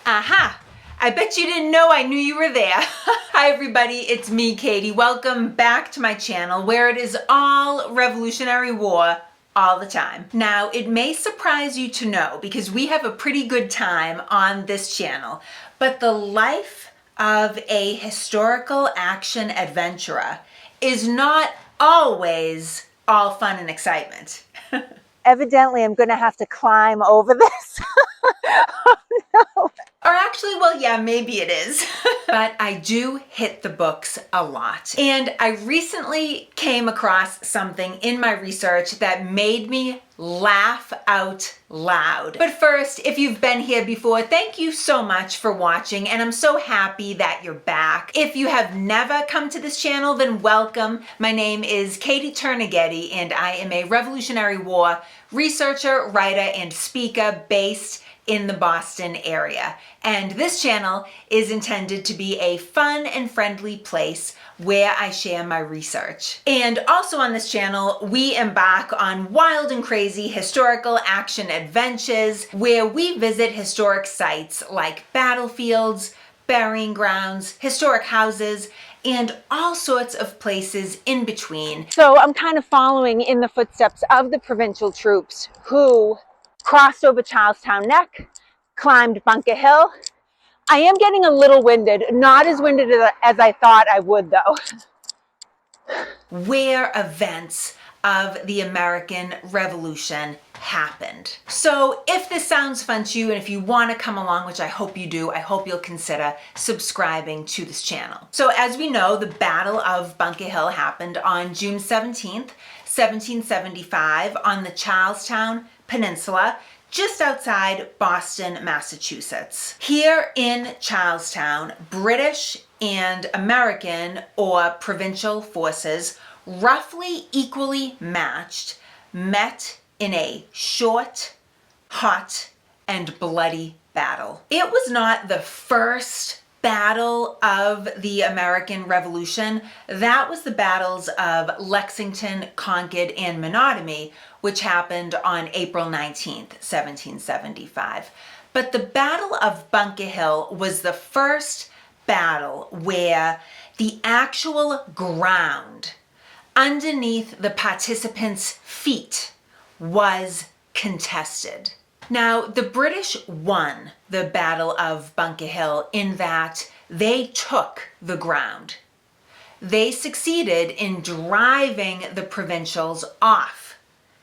Aha! I bet you didn't know I knew you were there. Hi everybody, it's me, Katie. Welcome back to my channel where it is all Revolutionary War all the time. Now, it may surprise you to know because we have a pretty good time on this channel, but the life of a historical action adventurer is not always all fun and excitement. Evidently, I'm going to have to climb over this. Oh, no. Or actually, well, yeah, maybe it is. But I do hit the books a lot. And I recently came across something in my research that made me laugh out loud. But first, if you've been here before, thank you so much for watching, and I'm so happy that you're back. If you have never come to this channel, then welcome. My name is Katie Turnaghetti, and I am a Revolutionary War researcher, writer, and speaker based in the Boston area. And this channel is intended to be a fun and friendly place where I share my research. And also on this channel, we embark on wild and crazy historical action adventures where we visit historic sites like battlefields, burying grounds, historic houses, and all sorts of places in between. So I'm kind of following in the footsteps of the provincial troops who crossed over Charlestown Neck, climbed Bunker Hill. I am getting a little winded, not as winded as I thought I would though. Where events of the American Revolution happened. So if this sounds fun to you and if you want to come along, which I hope you do, I hope you'll consider subscribing to this channel. So as we know, the Battle of Bunker Hill happened on June 17th, 1775 on the Charlestown Peninsula, just outside Boston, Massachusetts. Here in Charlestown, British and American or provincial forces, roughly equally matched, met in a short, hot, and bloody battle. It was not the first battle of the American Revolution. That was the battles of Lexington, Concord, and Menotomy, which happened on April 19th, 1775. But the Battle of Bunker Hill was the first battle where the actual ground underneath the participants' feet was contested. Now, the British won the Battle of Bunker Hill in that they took the ground. They succeeded in driving the provincials off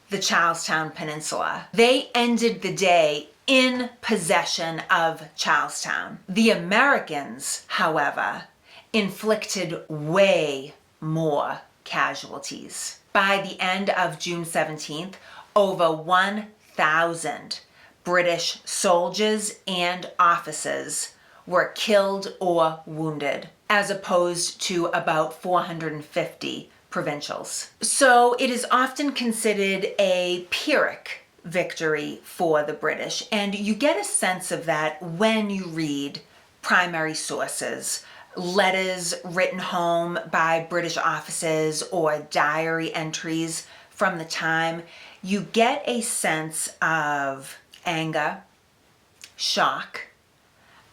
the Charlestown Peninsula. They ended the day in possession of Charlestown. The Americans, however, inflicted way more casualties. By the end of June 17th, over 1,000 British soldiers and officers were killed or wounded, as opposed to about 450 provincials. So it is often considered a Pyrrhic victory for the British, and you get a sense of that when you read primary sources, letters written home by British officers or diary entries from the time. You get a sense of anger, shock,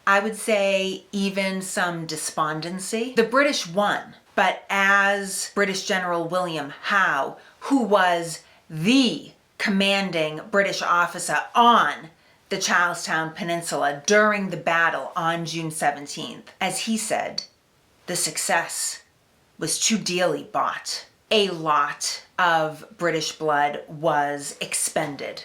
I would say even some despondency. The British won, but as British General William Howe, who was the commanding British officer on the Charlestown Peninsula during the battle on June 17th, as he said, the success was too dearly bought. A lot of British blood was expended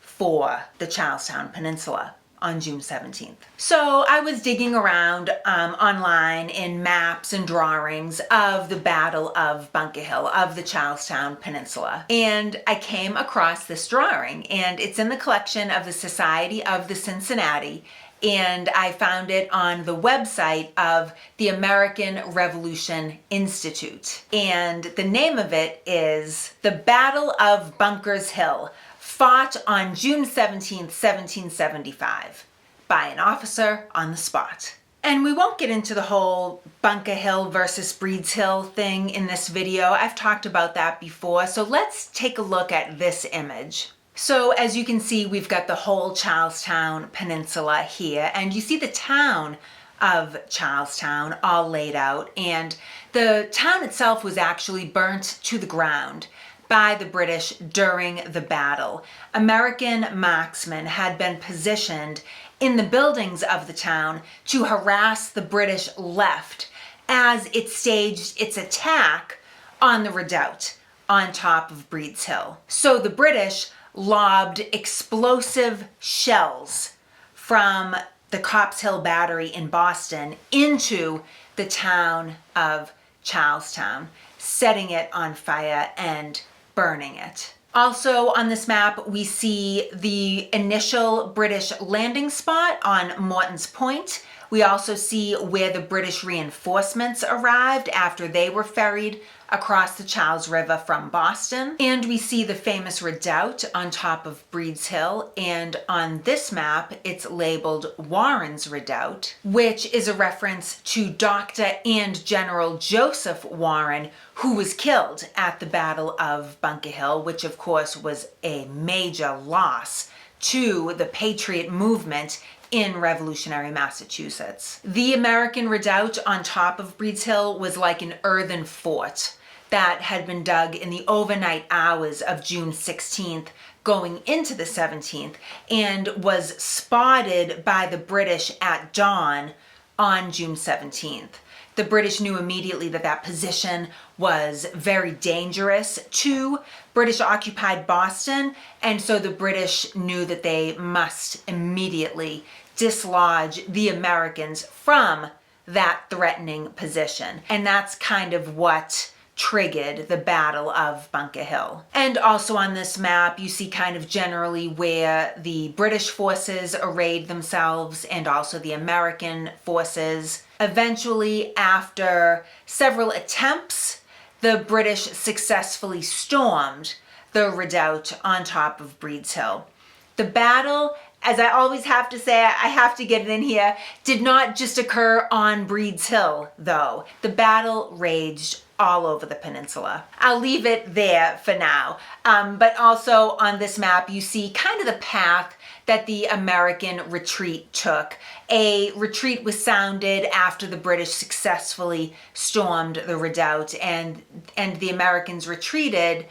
for the Charlestown Peninsula on June 17th. So I was digging around online in maps and drawings of the Battle of Bunker Hill, of the Charlestown Peninsula. And I came across this drawing, and it's in the collection of the Society of the Cincinnati, and I found it on the website of the American Revolution Institute. And the name of it is The Battle of Bunker's Hill, fought on June 17th, 1775, by an officer on the spot. And we won't get into the whole Bunker Hill versus Breed's Hill thing in this video. I've talked about that before, so let's take a look at this image. So as you can see, we've got the whole Charlestown Peninsula here, and you see the town of Charlestown all laid out, and the town itself was actually burnt to the ground by the British during the battle. American marksmen had been positioned in the buildings of the town to harass the British left as it staged its attack on the redoubt on top of Breeds Hill. So the British lobbed explosive shells from the Copp's Hill Battery in Boston into the town of Charlestown, setting it on fire and burning it. Also on this map, we see the initial British landing spot on Morton's Point. We also see where the British reinforcements arrived after they were ferried across the Charles River from Boston. And we see the famous redoubt on top of Breeds Hill. And on this map, it's labeled Warren's Redoubt, which is a reference to Dr. and General Joseph Warren, who was killed at the Battle of Bunker Hill, which of course was a major loss to the Patriot movement in revolutionary Massachusetts. The American redoubt on top of Breeds Hill was like an earthen fort that had been dug in the overnight hours of June 16th going into the 17th and was spotted by the British at dawn on June 17th. The British knew immediately that that position was very dangerous to British occupied Boston, and so the British knew that they must immediately dislodge the Americans from that threatening position. And that's kind of what triggered the Battle of Bunker Hill. And also on this map, you see kind of generally where the British forces arrayed themselves and also the American forces. Eventually, after several attempts, the British successfully stormed the redoubt on top of Breeds Hill. The battle, as I always have to say, I have to get it in here, did not just occur on Breeds Hill, though. The battle raged all over the peninsula. I'll leave it there for now. But also on this map, you see kind of the path that the American retreat took. A retreat was sounded after the British successfully stormed the redoubt, and the Americans retreated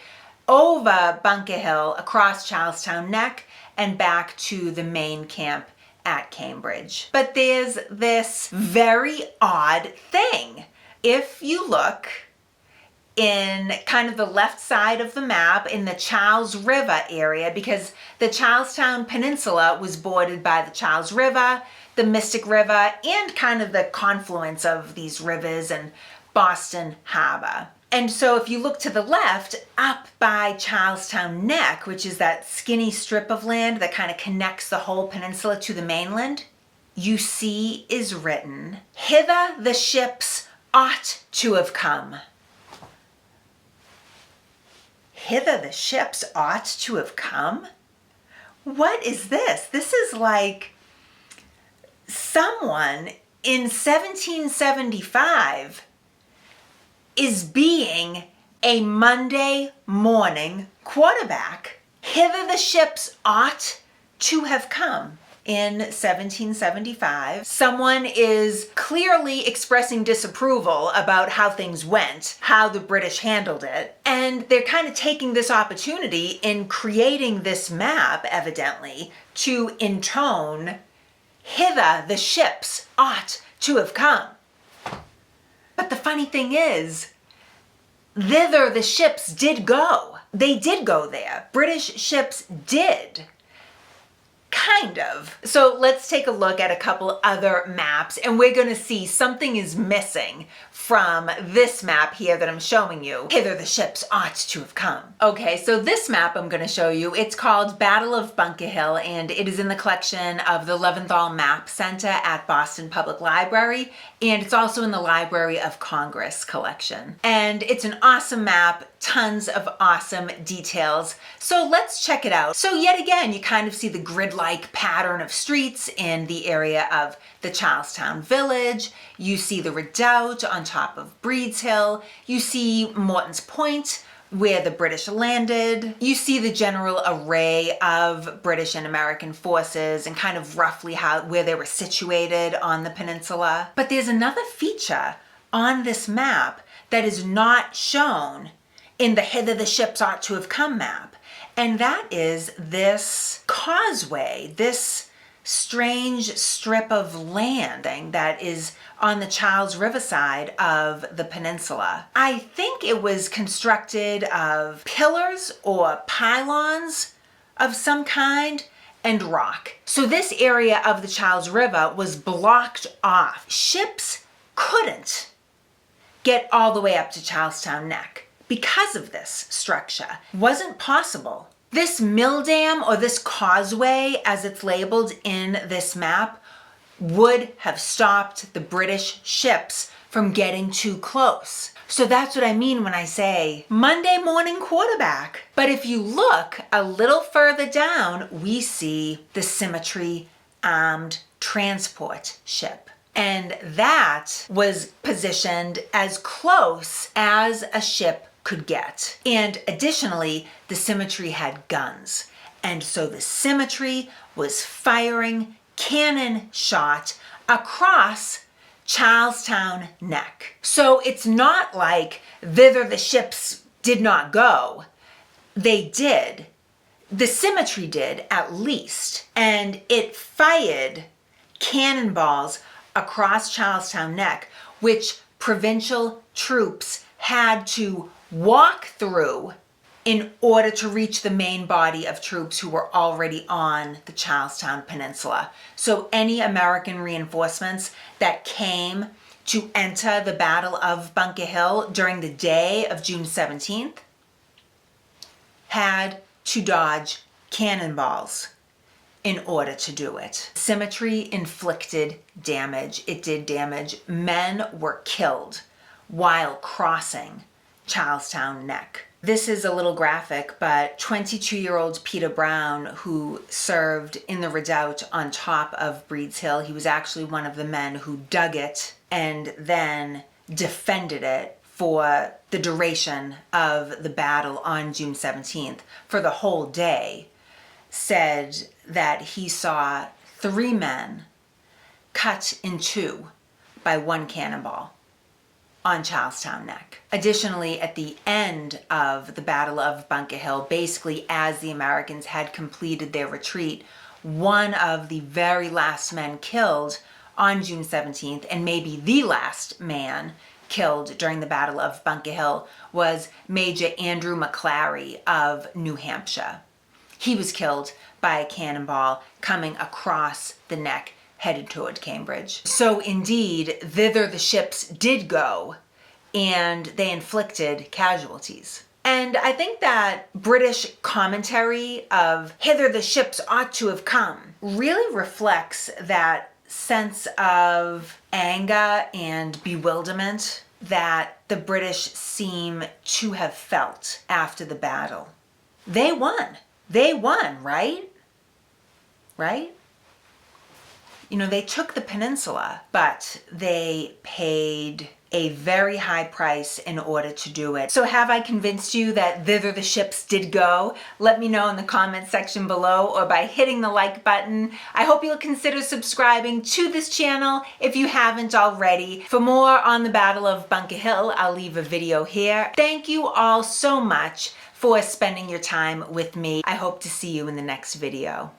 over Bunker Hill, across Charlestown Neck, and back to the main camp at Cambridge. But there's this very odd thing. If you look in kind of the left side of the map in the Charles River area, because the Charlestown Peninsula was bordered by the Charles River, the Mystic River, and kind of the confluence of these rivers and Boston Harbor. And so if you look to the left, up by Charlestown Neck, which is that skinny strip of land that kind of connects the whole peninsula to the mainland, you see is written, "Hither the ships ought to have come." Hither the ships ought to have come? What is this? This is like someone in 1775 is being a Monday morning quarterback. Hither the ships ought to have come. In 1775, someone is clearly expressing disapproval about how things went, how the British handled it, and they're kind of taking this opportunity in creating this map, evidently, to intone, "Hither the ships ought to have come." But the funny thing is, thither the ships did go. They did go there. British ships did. Kind of. So let's take a look at a couple other maps, and we're going to see something is missing from this map here that I'm showing you. Hither the ships ought to have come. Okay, so this map I'm going to show you, it's called Battle of Bunker Hill, and it is in the collection of the Leventhal Map Center at Boston Public Library, and it's also in the Library of Congress collection. And it's an awesome map, tons of awesome details. So let's check it out. So yet again, you kind of see the grid-like pattern of streets in the area of the Charlestown Village. You see the redoubt on top of Breeds Hill. You see Morton's Point where the British landed. You see the general array of British and American forces and kind of roughly where they were situated on the peninsula. But there's another feature on this map that is not shown in the Hither the Ships Ought to Have Come map. And that is this causeway, this strange strip of land that is on the Charles River side of the peninsula. I think it was constructed of pillars or pylons of some kind and rock. So this area of the Charles River was blocked off. Ships couldn't get all the way up to Charlestown Neck because of this structure. Wasn't possible. This mill dam, or this causeway as it's labeled in this map, would have stopped the British ships from getting too close. So that's what I mean when I say Monday morning quarterback. But if you look a little further down, we see the Symmetry armed transport ship. And that was positioned as close as a ship could get. And additionally, the Symmetry had guns. And so the Symmetry was firing cannon shot across Charlestown Neck. So it's not like thither the ships did not go. They did. The Symmetry did, at least. And it fired cannonballs across Charlestown Neck, which provincial troops had to walk through in order to reach the main body of troops who were already on the Charlestown Peninsula. So any American reinforcements that came to enter the Battle of Bunker Hill during the day of June 17th had to dodge cannonballs in order to do it. Symmetry inflicted damage. It did damage. Men were killed while crossing Charlestown Neck. This is a little graphic, but 22-year-old Peter Brown, who served in the redoubt on top of Breed's Hill, he was actually one of the men who dug it and then defended it for the duration of the battle on June 17th, for the whole day, said that he saw 3 men cut in 2 by 1 cannonball on Charlestown Neck. Additionally, at the end of the Battle of Bunker Hill, basically as the Americans had completed their retreat, one of the very last men killed on June 17th, and maybe the last man killed during the Battle of Bunker Hill, was Major Andrew McClary of New Hampshire. He was killed by a cannonball coming across the neck headed toward Cambridge. So indeed, thither the ships did go, and they inflicted casualties. And I think that British commentary of hither the ships ought to have come really reflects that sense of anger and bewilderment that the British seem to have felt after the battle. They won. They won, right? Right? You know, they took the peninsula, but they paid a very high price in order to do it. So have I convinced you that thither the ships did go? Let me know in the comments section below or by hitting the like button. I hope you'll consider subscribing to this channel if you haven't already. For more on the Battle of Bunker Hill, I'll leave a video here. Thank you all so much for spending your time with me. I hope to see you in the next video.